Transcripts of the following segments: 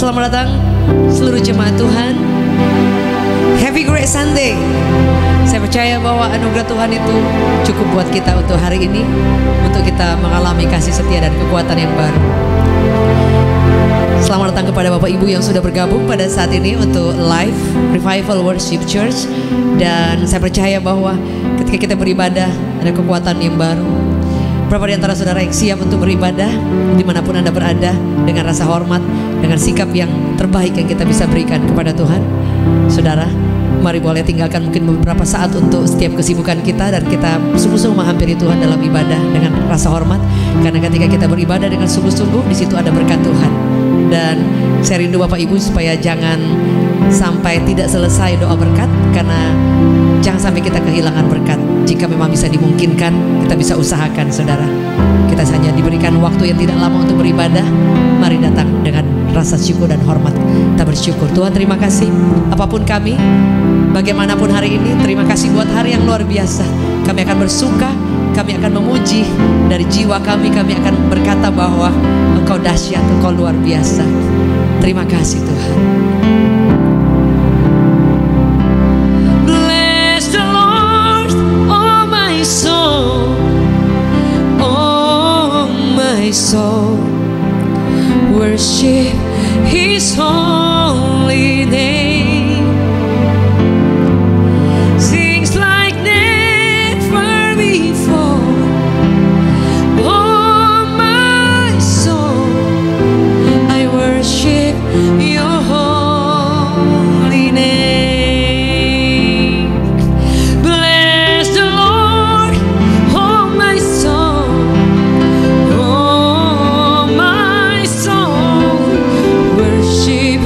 Selamat datang seluruh jemaat Tuhan. Happy Great Sunday. Saya percaya bahwa anugerah Tuhan itu cukup buat kita untuk hari ini, untuk kita mengalami kasih setia dan kekuatan yang baru. Selamat datang kepada Bapak Ibu yang sudah bergabung pada saat ini untuk live Revival Worship Church. Dan saya percaya bahwa ketika kita beribadah ada kekuatan yang baru. Berapa di antara saudara yang siap untuk beribadah dimanapun Anda berada, dengan rasa hormat, dengan sikap yang terbaik yang kita bisa berikan kepada Tuhan? Saudara, mari boleh tinggalkan mungkin beberapa saat untuk setiap kesibukan kita, dan kita sungguh-sungguh menghampiri Tuhan dalam ibadah dengan rasa hormat. Karena ketika kita beribadah dengan sungguh-sungguh, di situ ada berkat Tuhan. Dan saya rindu Bapak Ibu supaya jangan sampai tidak selesai doa berkat, karena jangan sampai kita kehilangan berkat. Jika memang bisa dimungkinkan, kita bisa usahakan, saudara. Kita hanya diberikan waktu yang tidak lama untuk beribadah. Mari datang dengan rasa syukur dan hormat. Kita bersyukur. Tuhan, terima kasih. Apapun kami, bagaimanapun hari ini, terima kasih buat hari yang luar biasa. Kami akan bersuka, kami akan memuji dari jiwa kami. Kami akan berkata bahwa Engkau dahsyat, Engkau luar biasa. Terima kasih Tuhan. Bless the Lord, oh my soul, oh my soul. Worship His holy name. Sings like never before. Oh my soul, I worship Your holy name. Bless the Lord, oh my soul, oh my soul. Worship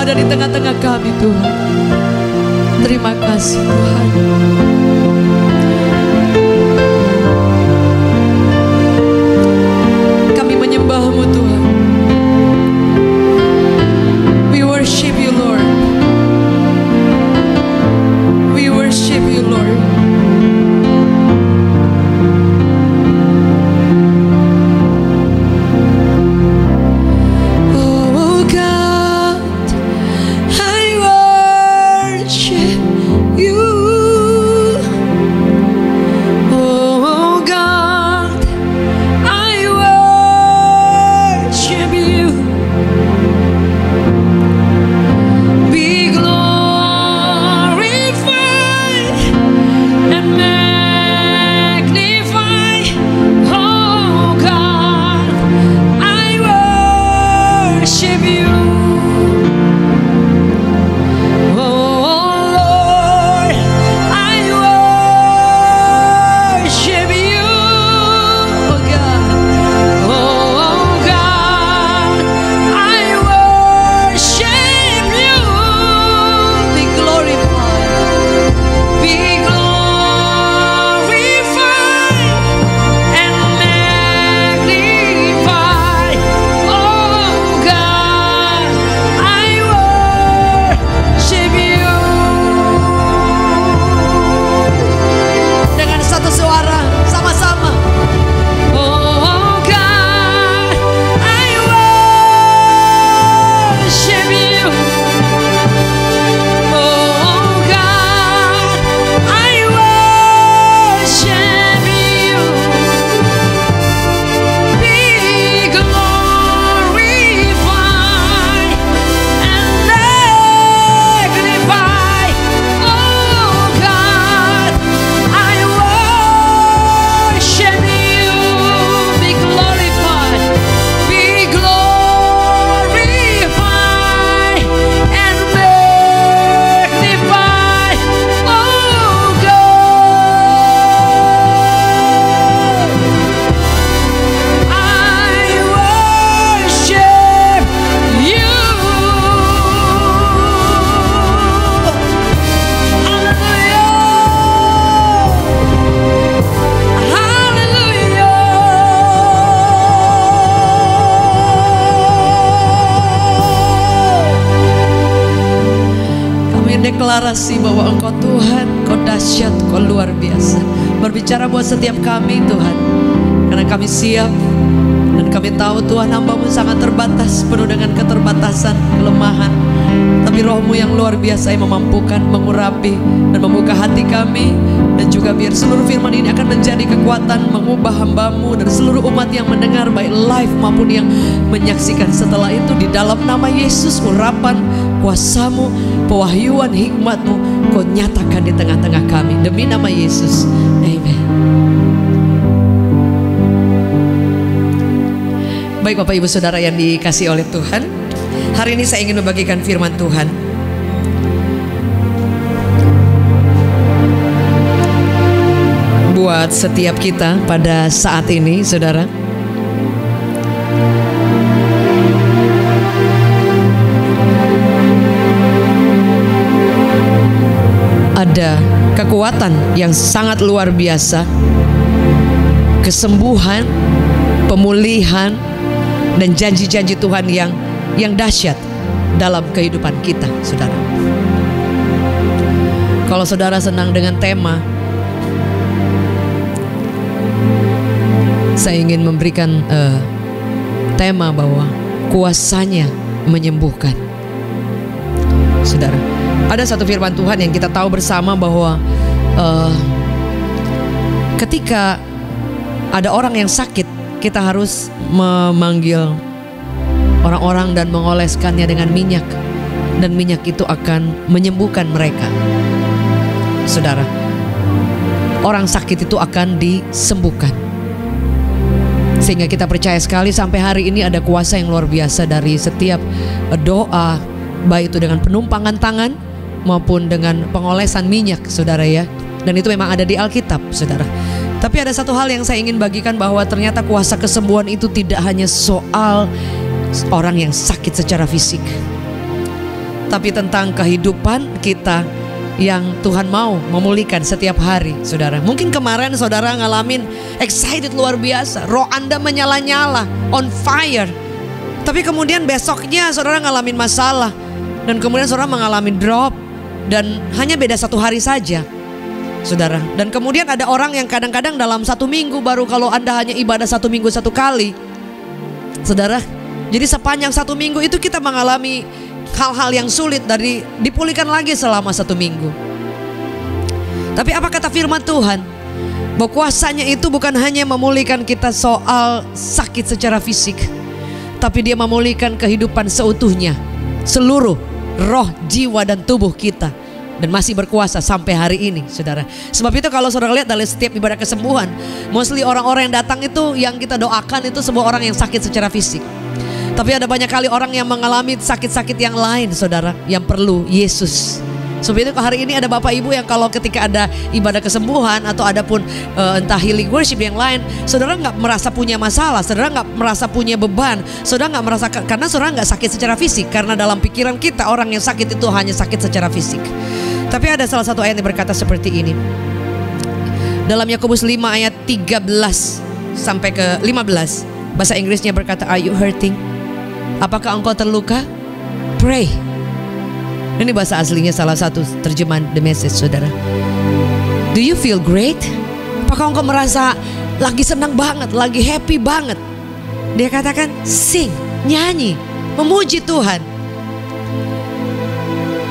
ada di tengah-tengah kami Tuhan. Terima kasih Tuhan. Kami menyembah-Mu Tuhan. We worship You Lord. We worship You Lord. Deklarasi bahwa Engkau Tuhan, Engkau dahsyat, Engkau luar biasa. Berbicara buat setiap kami Tuhan, karena kami siap dan kami tahu Tuhan hamba-Mu sangat terbatas, penuh dengan keterbatasan, kelemahan. Tapi Roh-Mu yang luar biasa yang memampukan, mengurapi dan membuka hati kami. Dan juga biar seluruh firman ini akan menjadi kekuatan mengubah hamba-Mu dan seluruh umat yang mendengar baik live maupun yang menyaksikan setelah itu. Di dalam nama Yesus, urapan kuasa-Mu, pewahyuan hikmat-Mu Kau nyatakan di tengah-tengah kami. Demi nama Yesus, amen. Baik Bapak Ibu Saudara yang dikasihi oleh Tuhan, hari ini saya ingin membagikan firman Tuhan. Buat setiap kita pada saat ini Saudara, ada kekuatan yang sangat luar biasa, kesembuhan, pemulihan, dan janji-janji Tuhan yang dahsyat dalam kehidupan kita, Saudara. Kalau Saudara senang dengan tema, saya ingin memberikan tema bahwa kuasanya menyembuhkan. Saudara, ada satu firman Tuhan yang kita tahu bersama bahwa ketika ada orang yang sakit, kita harus memanggil orang-orang dan mengoleskannya dengan minyak, dan minyak itu akan menyembuhkan mereka. Saudara, orang sakit itu akan disembuhkan. Sehingga kita percaya sekali sampai hari ini ada kuasa yang luar biasa dari setiap doa, baik itu dengan penumpangan tangan maupun dengan pengolesan minyak, Saudara ya. Dan itu memang ada di Alkitab, Saudara. Tapi ada satu hal yang saya ingin bagikan, bahwa ternyata kuasa kesembuhan itu tidak hanya soal orang yang sakit secara fisik, tapi tentang kehidupan kita yang Tuhan mau memulihkan setiap hari, saudara. Mungkin kemarin saudara ngalamin excited luar biasa, roh Anda menyala-nyala, on fire. Tapi kemudian besoknya saudara ngalamin masalah, dan kemudian saudara mengalami drop, dan hanya beda 1 hari saja, saudara. Dan kemudian ada orang yang kadang-kadang dalam 1 minggu baru, kalau Anda hanya ibadah 1 minggu 1 kali, saudara. Jadi sepanjang 1 minggu itu kita mengalami hal-hal yang sulit dari dipulihkan lagi selama 1 minggu. Tapi apa kata firman Tuhan? Bahwa kuasanya itu bukan hanya memulihkan kita soal sakit secara fisik, tapi dia memulihkan kehidupan seutuhnya, seluruh roh, jiwa, dan tubuh kita. Dan masih berkuasa sampai hari ini, saudara. Sebab itu kalau saudara lihat dari setiap ibadah kesembuhan, mostly orang-orang yang datang itu, yang kita doakan itu semua orang yang sakit secara fisik. Tapi ada banyak kali orang yang mengalami sakit-sakit yang lain, saudara, yang perlu Yesus. Sebab itu hari ini ada Bapak Ibu yang kalau ketika ada ibadah kesembuhan atau ada pun entah healing worship yang lain, saudara nggak merasa punya masalah, saudara nggak merasa punya beban, saudara nggak merasa, karena saudara nggak sakit secara fisik. Karena dalam pikiran kita orang yang sakit itu hanya sakit secara fisik. Tapi ada salah satu ayat yang berkata seperti ini. Dalam Yakobus 5 ayat 13 sampai ke 15, bahasa Inggrisnya berkata, "Are you hurting? Apakah engkau terluka? Pray." Ini bahasa aslinya salah satu terjemahan The Message, saudara. "Do you feel great? Apakah engkau merasa lagi senang banget, lagi happy banget?" Dia katakan, sing, nyanyi, memuji Tuhan.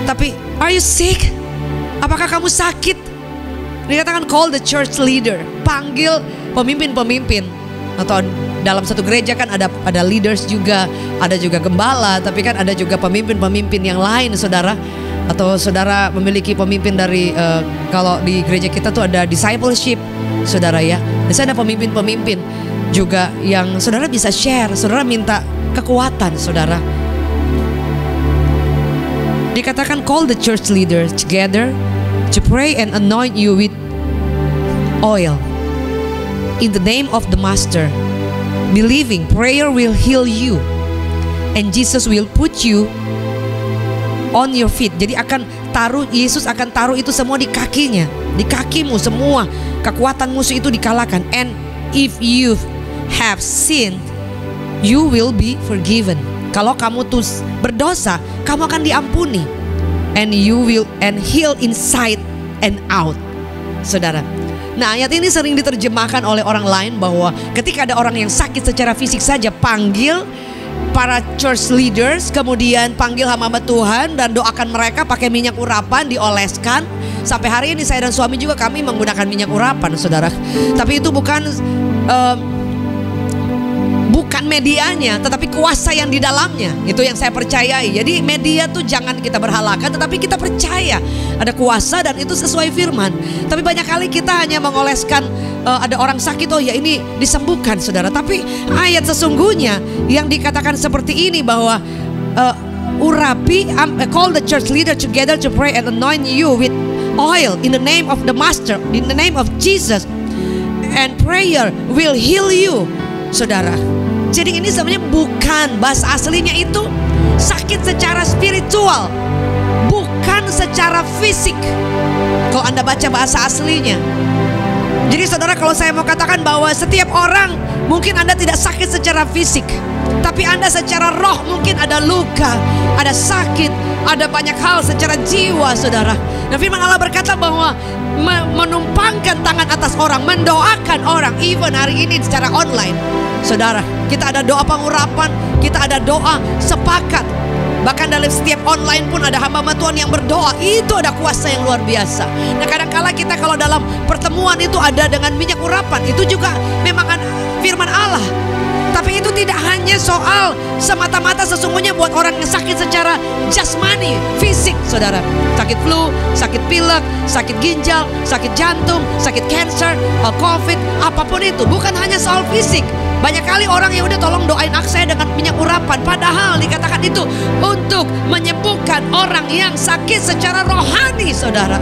Tapi, are you sick? Apakah kamu sakit? Dikatakan call the church leader, panggil pemimpin-pemimpin. Atau dalam satu gereja kan ada leaders juga, ada juga gembala, tapi kan ada juga pemimpin-pemimpin yang lain, saudara. Atau saudara memiliki pemimpin dari kalau di gereja kita tuh ada discipleship, saudara ya. Di sana ada pemimpin-pemimpin juga yang saudara bisa share, saudara minta kekuatan, saudara. Dikatakan call the church leaders together to pray and anoint you with oil in the name of the Master, believing prayer will heal you and Jesus will put you on your feet. Jadi Yesus akan taruh itu semua di kakinya, di kakimu, semua kekuatan musuh itu dikalahkan. And if you have sinned, you will be forgiven. Kalau kamu tuh berdosa, kamu akan diampuni. And you will heal inside and out, saudara. Nah, ayat ini sering diterjemahkan oleh orang lain bahwa ketika ada orang yang sakit secara fisik saja, panggil para church leaders, kemudian panggil hamba Tuhan dan doakan mereka pakai minyak urapan, dioleskan. Sampai hari ini saya dan suami juga kami menggunakan minyak urapan, saudara. Tapi itu bukan medianya, tetapi kuasa yang di dalamnya. Itu yang saya percayai. Jadi media tuh jangan kita berhalakan, tetapi kita percaya ada kuasa dan itu sesuai firman. Tapi banyak kali kita hanya mengoleskan, ada orang sakit, oh ya ini disembuhkan, saudara. Tapi ayat sesungguhnya yang dikatakan seperti ini bahwa call the church leader together to pray and anoint you with oil in the name of the Master, in the name of Jesus, and prayer will heal you, saudara. Jadi ini sebenarnya bukan, bahasa aslinya itu sakit secara spiritual, bukan secara fisik. Kalau Anda baca bahasa aslinya. Jadi saudara, kalau saya mau katakan bahwa setiap orang, mungkin Anda tidak sakit secara fisik, tapi Anda secara roh mungkin ada luka, ada sakit, ada banyak hal secara jiwa, saudara. Dan firman Allah berkata bahwa menumpangkan tangan atas orang, mendoakan orang, even hari ini secara online, saudara. Kita ada doa pengurapan, kita ada doa sepakat. Bahkan dalam setiap online pun ada hamba Tuhan yang berdoa. Itu ada kuasa yang luar biasa. Nah, kadang-kala kita kalau dalam pertemuan itu ada dengan minyak urapan, itu juga memang firman Allah. Tapi itu tidak hanya soal semata-mata sesungguhnya buat orang yang sakit secara jasmani, fisik, saudara. Sakit flu, sakit pilek, sakit ginjal, sakit jantung, sakit cancer, COVID, apapun itu. Bukan hanya soal fisik. Banyak kali orang yang udah tolong doain saya dengan minyak urapan. Padahal dikatakan itu untuk menyembuhkan orang yang sakit secara rohani, saudara.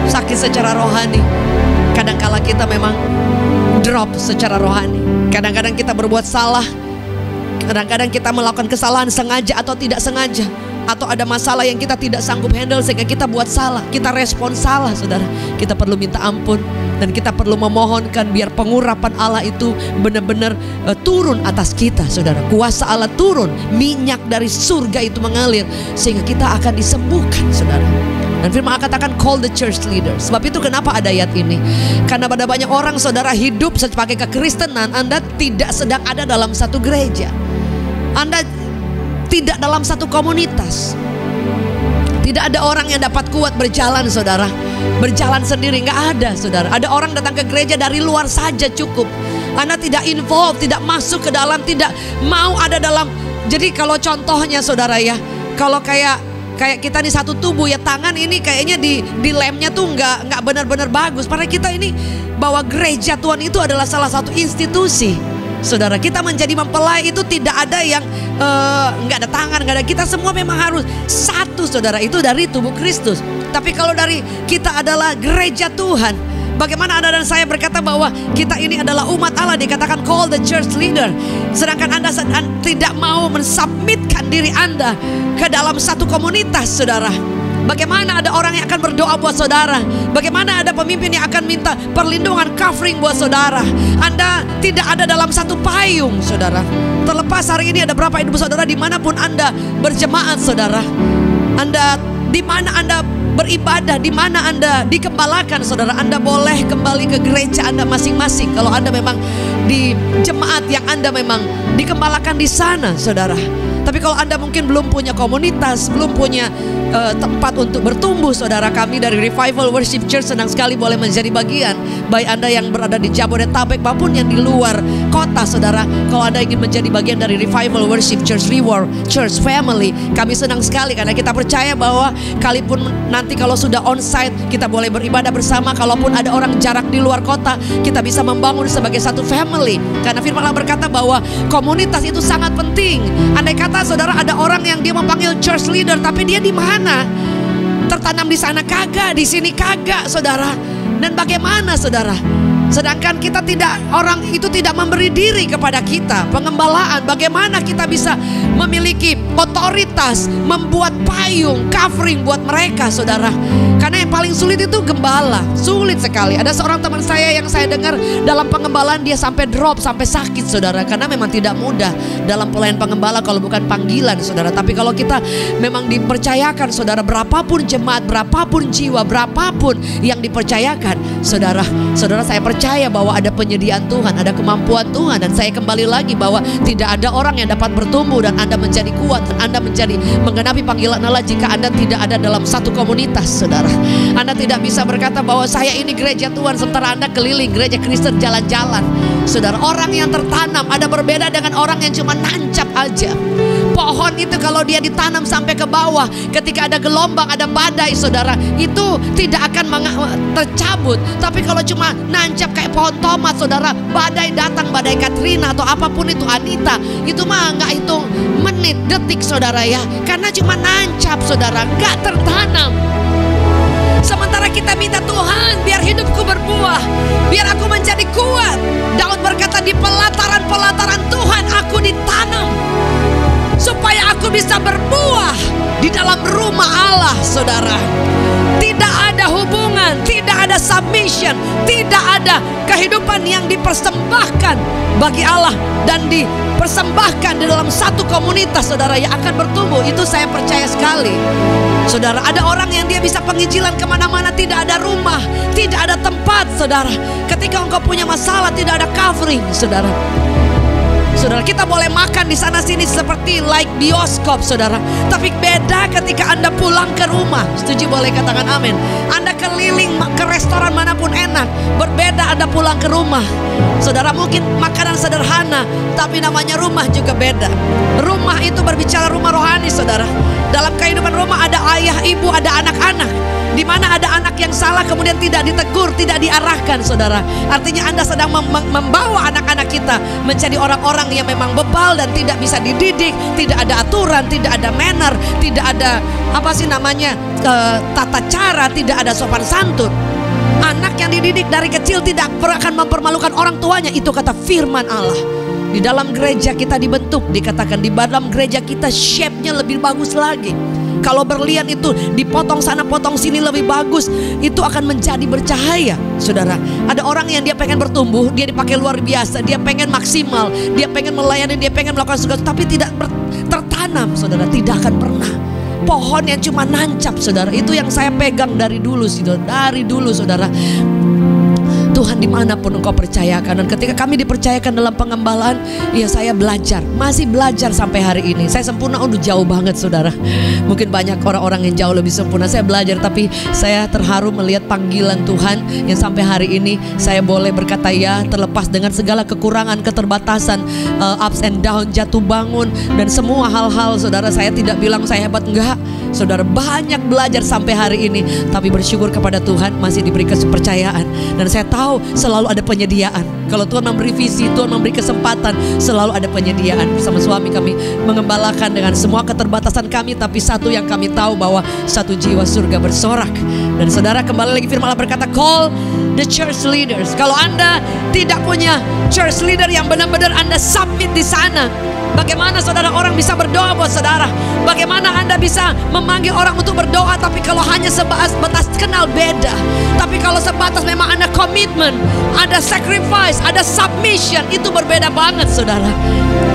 Sakit secara rohani. Kadang-kala kita memang drop secara rohani. Kadang-kadang kita berbuat salah. Kadang-kadang kita melakukan kesalahan sengaja atau tidak sengaja. atau ada masalah yang kita tidak sanggup handle sehingga kita buat salah, kita respon salah, saudara, kita perlu minta ampun. Dan kita perlu memohonkan biar pengurapan Allah itu benar-benar turun atas kita, saudara. Kuasa Allah turun, minyak dari surga itu mengalir sehingga kita akan disembuhkan, saudara. Dan firman Allah katakan call the church leader. Sebab itu kenapa ada ayat ini? Karena pada banyak orang, saudara, hidup sebagai kekristenan, Anda tidak sedang ada dalam satu gereja, Anda tidak dalam satu komunitas. Tidak ada orang yang dapat kuat berjalan, saudara, berjalan sendiri, nggak ada, saudara. Ada orang datang ke gereja dari luar saja cukup. Anda tidak involve, tidak masuk ke dalam, tidak mau ada dalam. Jadi kalau contohnya, saudara, ya, kalau kayak kita di satu tubuh, ya, tangan ini kayaknya di lemnya tuh nggak benar-benar bagus. Padahal kita ini bahwa gereja Tuhan itu adalah salah satu institusi. Saudara, kita menjadi mempelai itu tidak ada yang nggak ada tangan, nggak ada. Kita semua memang harus satu, saudara, itu dari tubuh Kristus. Tapi kalau dari kita adalah gereja Tuhan, bagaimana Anda dan saya berkata bahwa kita ini adalah umat Allah, dikatakan call the church leader, sedangkan Anda tidak mau mensubmitkan diri Anda ke dalam satu komunitas, saudara. Bagaimana ada orang yang akan berdoa buat saudara? Bagaimana ada pemimpin yang akan minta perlindungan, covering buat saudara? Anda tidak ada dalam satu payung, saudara. Terlepas hari ini ada berapa ibu saudara dimanapun Anda berjemaat, saudara. Anda di mana Anda beribadah, di mana Anda dikembalakan, saudara. Anda boleh kembali ke gereja Anda masing-masing. Kalau Anda memang di jemaat yang Anda memang dikembalakan di sana, saudara. Tapi kalau Anda mungkin belum punya komunitas, belum punya tempat untuk bertumbuh, saudara, kami dari Revival Worship Church senang sekali boleh menjadi bagian. Baik Anda yang berada di Jabodetabek maupun yang di luar kota, saudara, kalau Anda ingin menjadi bagian dari Revival Worship Church, Reward Church Family, kami senang sekali karena kita percaya bahwa kalaupun nanti kalau sudah onsite kita boleh beribadah bersama. Kalaupun ada orang jarak di luar kota, kita bisa membangun sebagai satu family. Karena firman Allah berkata bahwa komunitas itu sangat penting. Andai kata, saudara, ada orang yang dia memanggil church leader, tapi dia di mana? Tertanam di sana kagak, di sini kagak, saudara. Dan bagaimana, saudara? Sedangkan kita tidak, orang itu tidak memberi diri kepada kita, pengembalaan. Bagaimana kita bisa memiliki otoritas, membuat payung, covering buat mereka, saudara? Karena yang paling sulit itu gembala, sulit sekali. Ada seorang teman saya yang saya dengar dalam pengembalaan dia sampai drop, sampai sakit, saudara. Karena memang tidak mudah dalam pelayanan pengembala kalau bukan panggilan, saudara. Tapi kalau kita memang dipercayakan, saudara, berapapun jemaat, berapapun jiwa, berapapun yang dipercayakan, saudara, saya percaya bahwa ada penyediaan Tuhan, ada kemampuan Tuhan. Dan saya kembali lagi bahwa tidak ada orang yang dapat bertumbuh dan Anda menjadi kuat dan Anda menjadi menggenapi panggilan Allah jika Anda tidak ada dalam satu komunitas, saudara. Anda tidak bisa berkata bahwa saya ini gereja Tuhan sementara Anda keliling gereja Kristen jalan-jalan, saudara. Orang yang tertanam ada berbeda dengan orang yang cuma nancap aja. Pohon itu kalau dia ditanam sampai ke bawah, ketika ada gelombang, ada badai, saudara, itu tidak akan tercabut. Tapi kalau cuma nancap kayak pohon tomat, saudara, badai datang, badai Katrina atau apapun itu, Anita, itu mah nggak hitung menit, detik, saudara, ya. Karena cuma nancap, saudara, nggak tertanam. Sementara kita minta Tuhan biar hidupku berbuah, biar aku menjadi kuat. Daud berkata di pelataran-pelataran Tuhan aku ditanam, supaya aku bisa berbuah di dalam rumah Allah, saudara. Tidak ada hubungan, tidak ada submission, tidak ada kehidupan yang dipersembahkan bagi Allah dan dipersembahkan di dalam satu komunitas, saudara, yang akan bertumbuh. Itu saya percaya sekali, saudara. Ada orang yang dia bisa penginjilan kemana-mana, tidak ada rumah, tidak ada tempat, saudara. Ketika engkau punya masalah, tidak ada covering, saudara. Saudara, kita boleh makan di sana sini seperti like bioskop, saudara. Tapi beda ketika Anda pulang ke rumah. Setuju, boleh katakan amin. Anda keliling ke restoran manapun enak, berbeda Anda pulang ke rumah. Saudara, mungkin makanan sederhana, tapi namanya rumah juga beda. Rumah itu berbicara rumah rohani, saudara. Dalam kehidupan rumah ada ayah, ibu, ada anak-anak. Di mana ada anak yang salah kemudian tidak ditegur, tidak diarahkan, saudara. Artinya Anda sedang membawa anak-anak kita menjadi orang-orang yang memang bebal dan tidak bisa dididik, tidak ada aturan, tidak ada manner, tidak ada tata cara, tidak ada sopan santun. Anak yang dididik dari kecil tidak akan mempermalukan orang tuanya. Itu kata firman Allah. Di dalam gereja kita dibentuk, dikatakan di dalam gereja kita shape-nya lebih bagus lagi. Kalau berlian itu dipotong sana potong sini lebih bagus, itu akan menjadi bercahaya. Saudara, ada orang yang dia pengen bertumbuh, dia dipakai luar biasa, dia pengen maksimal, dia pengen melayani, dia pengen melakukan segala, tapi tidak tertanam. Saudara, tidak akan pernah. Pohon yang cuma nancap, saudara. Itu yang saya pegang dari dulu, saudara. Tuhan, dimanapun Engkau percayakan. Dan ketika kami dipercayakan dalam pengembalaan, ya saya belajar, masih belajar sampai hari ini. Saya sempurna, udah jauh banget saudara. Mungkin banyak orang-orang yang jauh lebih sempurna. Saya belajar, tapi saya terharu melihat panggilan Tuhan yang sampai hari ini saya boleh berkata ya, terlepas dengan segala kekurangan, keterbatasan, ups and down, jatuh bangun, dan semua hal-hal. Saudara, saya tidak bilang saya hebat, enggak. Saudara, banyak belajar sampai hari ini, tapi bersyukur kepada Tuhan masih diberi kepercayaan. Dan saya tahu selalu ada penyediaan. Kalau Tuhan memberi visi, Tuhan memberi kesempatan, selalu ada penyediaan. Bersama suami kami mengembalakan dengan semua keterbatasan kami, tapi satu yang kami tahu, bahwa satu jiwa surga bersorak. Dan saudara, kembali lagi firman Allah berkata, call the church leaders. Kalau Anda tidak punya church leader yang benar-benar Anda submit di sana, bagaimana saudara orang bisa berdoa buat saudara? Bagaimana Anda bisa memanggil orang untuk berdoa, tapi kalau hanya sebatas kenal, beda. Tapi kalau sebatas memang Anda komitmen, ada sacrifice, ada submission, itu berbeda banget saudara.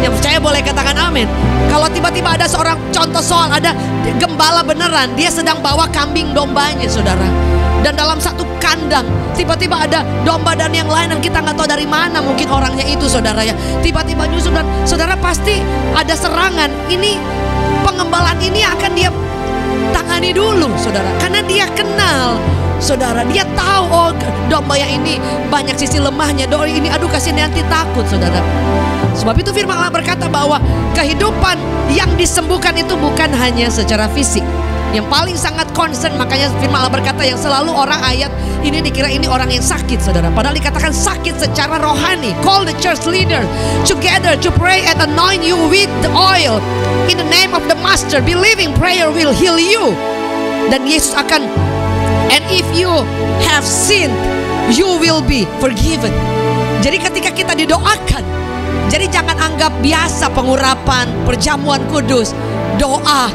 Yang percaya boleh katakan amin. Kalau tiba-tiba ada seorang, contoh soal, ada gembala beneran, dia sedang bawa kambing dombanya saudara, dan dalam satu kandang tiba-tiba ada domba dan yang lain, dan kita nggak tahu dari mana mungkin orangnya itu saudara ya, tiba-tiba nyusup, dan saudara pasti ada serangan. Ini pengembalaan ini akan dia tangani dulu saudara, karena dia kenal saudara, dia tahu oh domba yang ini banyak sisi lemahnya, doa ini aduh kasih nanti takut saudara. Sebab itu firman Allah berkata bahwa kehidupan yang disembuhkan itu bukan hanya secara fisik. Yang paling sangat concern, makanya firman Allah berkata yang selalu orang ayat ini dikira ini orang yang sakit saudara, padahal dikatakan sakit secara rohani. Call the church leader together to pray and anoint you with the oil in the name of the master, believing prayer will heal you. Dan Yesus akan, and if you have sinned you will be forgiven. Jadi ketika kita didoakan, jadi jangan anggap biasa pengurapan, perjamuan kudus, doa,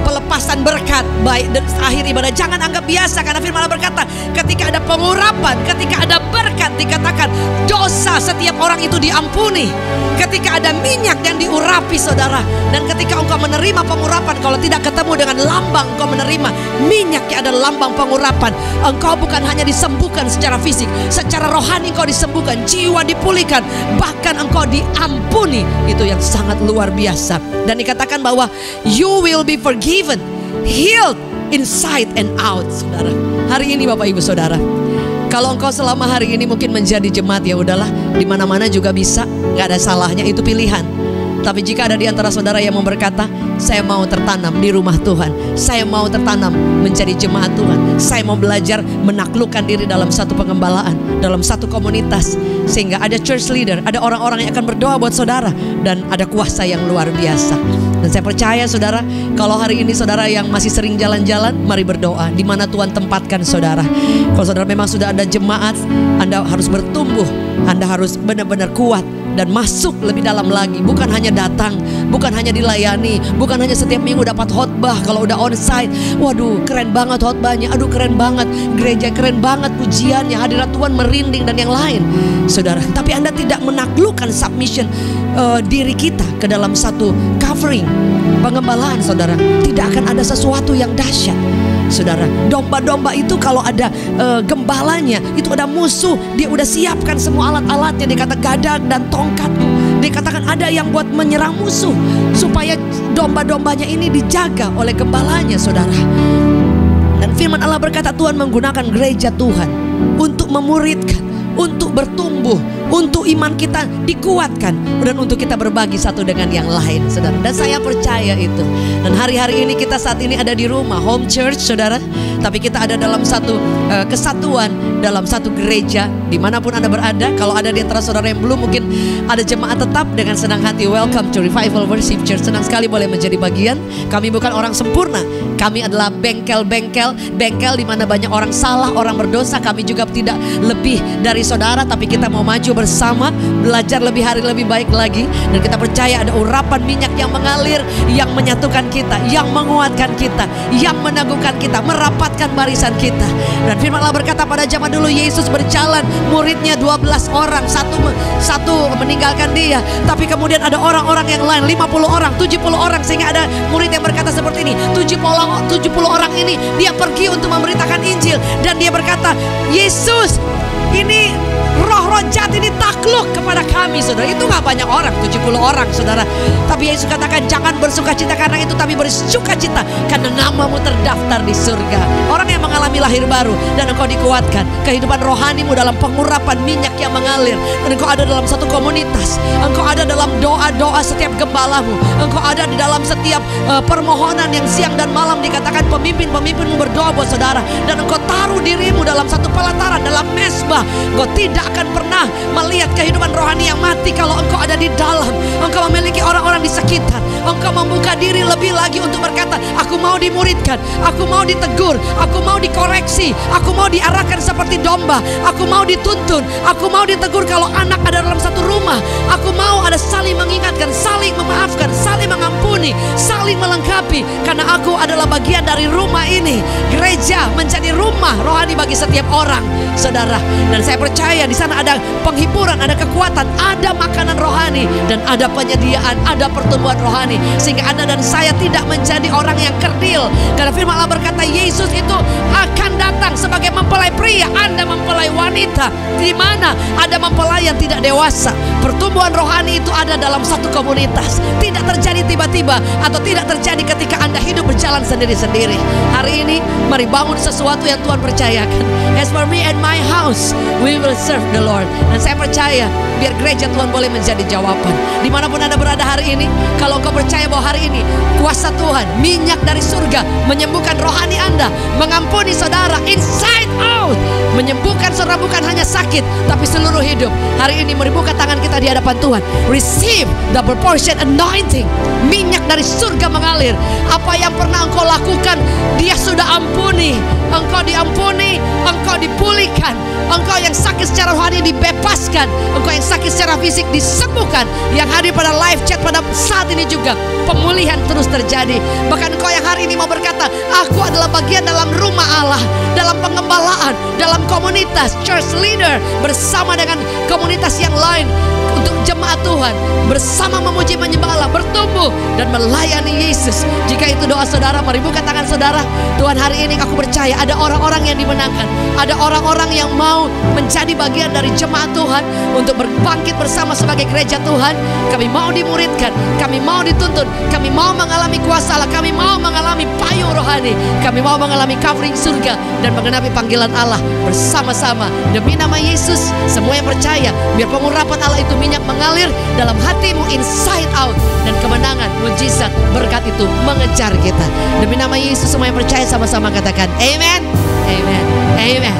pelepasan berkat baik dan akhir ibadah, jangan anggap biasa. Karena firman Allah berkata ketika ada pengurapan, ketika ada berkat, dikatakan dosa setiap orang itu diampuni. Ketika ada minyak yang diurapi saudara, dan ketika engkau menerima pengurapan, kalau tidak ketemu dengan lambang, engkau menerima minyak yang ada lambang pengurapan, engkau bukan hanya disembuhkan secara fisik, secara rohani engkau disembuhkan, jiwa dipulihkan, bahkan engkau diampuni. Itu yang sangat luar biasa. Dan dikatakan bahwa you will be forgiven, healed inside and out saudara. Hari ini Bapak Ibu Saudara, kalau engkau selama hari ini mungkin menjadi jemaat, ya udahlah, di mana-mana juga bisa, nggak ada salahnya, itu pilihan. Tapi jika ada di antara saudara yang mau berkata, saya mau tertanam di rumah Tuhan, saya mau tertanam menjadi jemaat Tuhan, saya mau belajar menaklukkan diri dalam satu pengembalaan, dalam satu komunitas, sehingga ada church leader, ada orang-orang yang akan berdoa buat saudara, dan ada kuasa yang luar biasa. Dan saya percaya saudara, kalau hari ini saudara yang masih sering jalan-jalan, mari berdoa di mana Tuhan tempatkan saudara. Kalau saudara memang sudah ada jemaat, Anda harus bertumbuh, Anda harus benar-benar kuat dan masuk lebih dalam lagi. Bukan hanya datang, bukan hanya dilayani, bukan hanya setiap minggu dapat khotbah. Kalau udah onsite, waduh keren banget khotbahnya, aduh keren banget gereja, keren banget pujiannya, hadirat Tuhan merinding dan yang lain saudara. Tapi Anda tidak menaklukkan submission diri kita ke dalam satu covering pengembalaan saudara, tidak akan ada sesuatu yang dahsyat saudara. Domba-domba itu kalau ada gembalanya, itu ada musuh, dia udah siapkan semua alat-alatnya, dikata gadag dan tongkat, dikatakan ada yang buat menyerang musuh, supaya domba-dombanya ini dijaga oleh gembalanya saudara. Dan firman Allah berkata Tuhan menggunakan gereja Tuhan untuk memuridkan, untuk bertumbuh, untuk iman kita dikuatkan, dan untuk kita berbagi satu dengan yang lain saudara. Dan saya percaya itu. Dan hari-hari ini kita saat ini ada di rumah home church saudara, tapi kita ada dalam satu kesatuan, dalam satu gereja dimanapun Anda berada. Kalau ada di antara saudara yang belum mungkin ada jemaat tetap, dengan senang hati welcome to Revival Worship Church. Senang sekali boleh menjadi bagian. Kami bukan orang sempurna, Kami adalah bengkel di mana banyak orang salah, orang berdosa. Kami juga tidak lebih dari saudara, tapi kita mau maju bersama, belajar lebih hari lebih baik lagi. Dan kita percaya ada urapan minyak yang mengalir, yang menyatukan kita, yang menguatkan kita, yang meneguhkan kita, merapatkan barisan kita. Dan firman Allah berkata pada zaman dulu Yesus berjalan, muridnya 12 orang, satu meninggalkan dia. Tapi kemudian ada orang-orang yang lain, 50 orang, 70 orang, sehingga ada murid yang berkata seperti ini, 70 orang ini dia pergi untuk memberitakan Injil. Dan dia berkata, Yesus, ini roh-roh jahat ini takluk kepada kami, saudara. Itu gak banyak orang, 70 orang, saudara. Tapi Yesus katakan, jangan bersuka cita karena itu, tapi bersuka cita karena namamu terdaftar di surga. Orang yang mengalami lahir baru dan engkau dikuatkan, kehidupan rohanimu dalam pengurapan minyak yang mengalir. Dan engkau ada dalam satu komunitas, engkau ada dalam doa-doa setiap gembalamu, engkau ada di dalam setiap permohonan yang siang dan malam dikatakan pemimpinmu berdoa buat saudara. Dan engkau taruh dirimu dalam satu pelataran, dalam mesbah. Engkau tidak akan pernah melihat kehidupan rohani yang mati kalau engkau ada di dalam. Engkau memiliki orang-orang di sekitar. Engkau membuka diri lebih lagi untuk berkata, aku mau dimuridkan, aku mau ditegur, aku mau dikoreksi, aku mau diarahkan seperti domba, aku mau dituntun, aku mau ditegur kalau anak ada dalam satu rumah. Aku mau ada saling mengingatkan, saling memaafkan, saling mengampuni, saling melengkapi. Karena aku adalah bagian dari rumah ini. Gereja menjadi rumah rohani bagi setiap orang, saudara. Dan saya percaya di sana ada penghiburan, ada kekuatan, ada makanan rohani, dan ada penyediaan, ada pertumbuhan rohani. Sehingga Anda dan saya tidak menjadi orang yang kerdil. Karena firman Allah berkata Yesus itu akan datang sebagai mempelai pria, Anda mempelai wanita. Di mana ada mempelai yang tidak dewasa. Pertumbuhan rohani itu ada dalam satu komunitas. Tidak terjadi tiba-tiba, atau tidak terjadi ketika Anda hidup berjalan sendiri-sendiri. Hari ini mari bangun sesuatu yang Tuhan percayakan. As for me and my house, we will serve the Lord. Dan saya percaya biar gereja Tuhan boleh menjadi jawaban. Dimanapun Anda berada hari ini, kalau engkau percaya bahwa hari ini kuasa Tuhan, minyak dari surga menyembuhkan rohani Anda, mengampuni saudara inside out, menyembuhkan saudara bukan hanya sakit tapi seluruh hidup. Hari ini mari buka tangan kita di hadapan Tuhan. Receive double portion anointing. Minyak dari surga mengalir. Apa yang pernah engkau lakukan, Dia sudah ampuni. Engkau diampuni, engkau dipulihkan. Engkau yang sakit secara rohani dibebaskan. Engkau yang sakit secara fisik disembuhkan. Yang hadir pada live chat pada saat ini juga, pemulihan terus terjadi. Bahkan engkau yang hari ini mau berkata, aku adalah bagian dalam rumah Allah, dalam pengembalaan, dalam komunitas church leader, bersama dengan komunitas yang lain, untuk jemaat Tuhan, bersama memuji menyembah Allah, bertumbuh dan melayani Yesus. Jika itu doa saudara, mari buka tangan saudara. Tuhan, hari ini aku percaya ada orang-orang yang dimenangkan, ada orang-orang yang mau menjadi bagian dari jemaat Tuhan untuk berbangkit bersama sebagai gereja Tuhan. Kami mau dimuridkan, kami mau dituntun, kami mau mengalami kuasa Allah, kami mau mengalami payung rohani, kami mau mengalami covering surga dan mengenapi panggilan Allah bersama-sama. Demi nama Yesus, semua yang percaya, biar pengurapan Allah itu minyak mengalir dalam hatimu inside out, dan kemenangan, mujizat, berkat itu mengejar kita. Demi nama Yesus, semua yang percaya sama-sama katakan amen, amen, amen.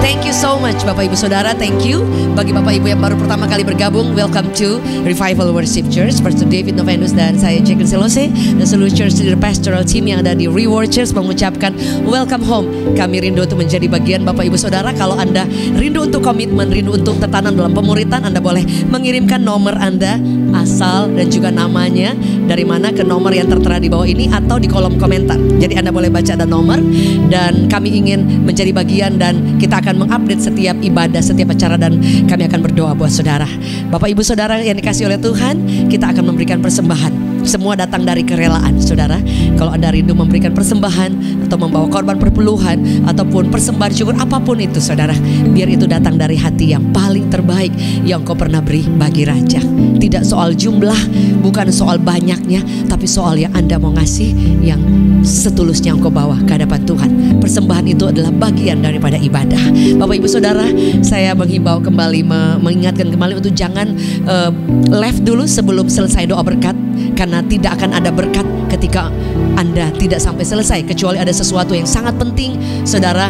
Thank you so much Bapak Ibu Saudara, thank you. Bagi Bapak Ibu yang baru pertama kali bergabung, welcome to Revival Worship Church. Pastor David Novendus dan saya Jacqueline Selose dan seluruh church leader pastoral team yang ada di Reward Church mengucapkan welcome home. Kami rindu untuk menjadi bagian Bapak Ibu Saudara. Kalau Anda rindu untuk komitmen, rindu untuk tertanam dalam pemuritan, Anda boleh mengirimkan nomor Anda, asal dan juga namanya, dari mana ke nomor yang tertera di bawah ini atau di kolom komentar. Jadi Anda boleh baca ada nomor, dan kami ingin menjadi bagian dan kita akan mengupdate setiap ibadah, setiap acara, dan kami akan berdoa buat saudara. Bapak Ibu Saudara yang dikasihi oleh Tuhan, kita akan memberikan persembahan. Semua datang dari kerelaan, saudara. Kalau Anda rindu memberikan persembahan atau membawa korban perpuluhan ataupun persembahan syukur, apapun itu saudara, biar itu datang dari hati yang paling terbaik yang kau pernah beri bagi Raja. Tidak soal jumlah, bukan soal banyaknya, tapi soal yang Anda mau ngasih yang setulusnya engkau bawa ke hadapan Tuhan. Persembahan itu adalah bagian daripada ibadah. Bapak Ibu Saudara, saya menghimbau kembali, mengingatkan kembali untuk jangan left dulu sebelum selesai doa berkat. Karena tidak akan ada berkat ketika Anda tidak sampai selesai, kecuali ada sesuatu yang sangat penting. Saudara,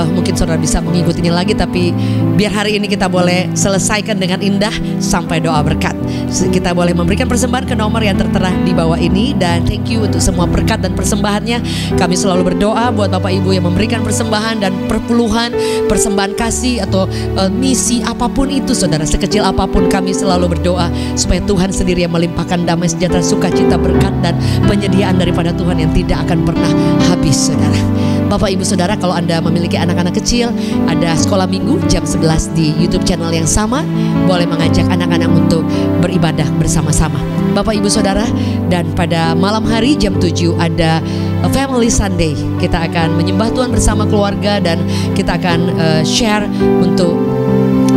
mungkin saudara bisa mengikutinya lagi, tapi Biar hari ini kita boleh selesaikan dengan indah sampai doa berkat. Kita boleh memberikan persembahan ke nomor yang tertera di bawah ini. Dan thank you untuk semua berkat dan persembahannya. Kami selalu berdoa buat Bapak Ibu yang memberikan persembahan dan perpuluhan, persembahan kasih atau misi apapun itu saudara, sekecil apapun, kami selalu berdoa supaya Tuhan sendiri yang melimpahkan damai sejahtera, sukacita, berkat dan penyediaan daripada Tuhan yang tidak akan pernah habis saudara. Bapak Ibu Saudara, kalau Anda memiliki anak-anak kecil, ada sekolah minggu jam 11 di YouTube channel yang sama. Boleh mengajak anak-anak untuk beribadah bersama-sama Bapak Ibu Saudara. Dan pada malam hari jam 7 ada Family Sunday. Kita akan menyembah Tuhan bersama keluarga dan kita akan share untuk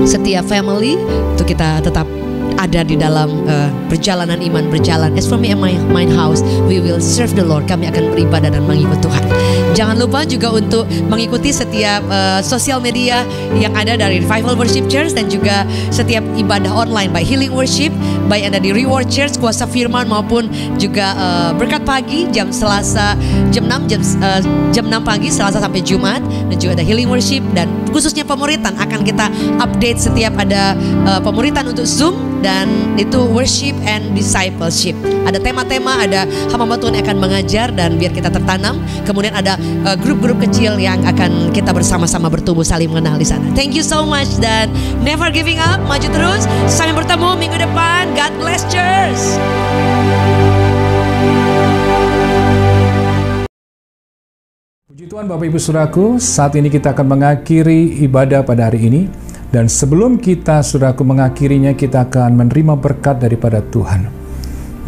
setiap family, untuk kita tetap ada di dalam perjalanan iman berjalan. As for me and my house, we will serve the Lord. Kami akan beribadah dan mengikut Tuhan. Jangan lupa juga untuk mengikuti setiap sosial media yang ada dari Revival Worship Church dan juga setiap ibadah online by Healing Worship, baik Anda di Reward Church, Kuasa Firman maupun juga Berkat Pagi jam Selasa jam 6 pagi Selasa sampai Jumat, dan juga ada Healing Worship dan khususnya pemuritan akan kita update setiap ada pemuritan untuk Zoom. Dan itu worship and discipleship. Ada tema-tema, ada hamba Tuhan yang akan mengajar dan biar kita tertanam. Kemudian ada grup-grup kecil yang akan kita bersama-sama bertumbuh saling mengenal di sana. Thank you so much dan never giving up, maju terus. Sampai bertemu minggu depan. God bless church. Puji Tuhan Bapak Ibu Saudaraku, saat ini kita akan mengakhiri ibadah pada hari ini. Dan sebelum kita, saudaraku, mengakhirinya, kita akan menerima berkat daripada Tuhan.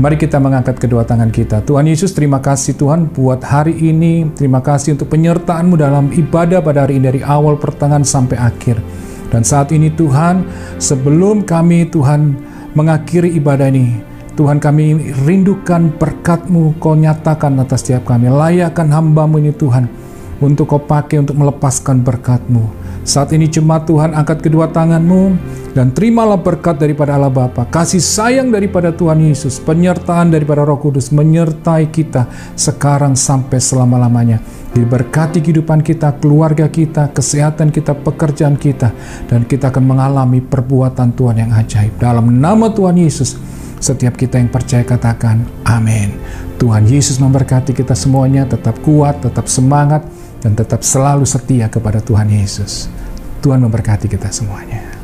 Mari kita mengangkat kedua tangan kita. Tuhan Yesus, terima kasih Tuhan buat hari ini. Terima kasih untuk penyertaan-Mu dalam ibadah pada hari ini dari awal, pertengahan, sampai akhir. Dan saat ini Tuhan, sebelum kami Tuhan mengakhiri ibadah ini, Tuhan, kami rindukan berkat-Mu, Kau nyatakan atas setiap kami. Layakkan hamba-Mu ini Tuhan, untuk Kau pakai untuk melepaskan berkat-Mu. Saat ini jemaat Tuhan, angkat kedua tangan-Mu dan terimalah berkat daripada Allah Bapa, kasih sayang daripada Tuhan Yesus, penyertaan daripada Roh Kudus menyertai kita sekarang sampai selama-lamanya. Diberkati kehidupan kita, keluarga kita, kesehatan kita, pekerjaan kita, dan kita akan mengalami perbuatan Tuhan yang ajaib. Dalam nama Tuhan Yesus, setiap kita yang percaya katakan amin. Tuhan Yesus memberkati kita semuanya, tetap kuat, tetap semangat, dan tetap selalu setia kepada Tuhan Yesus. Tuhan memberkati kita semuanya.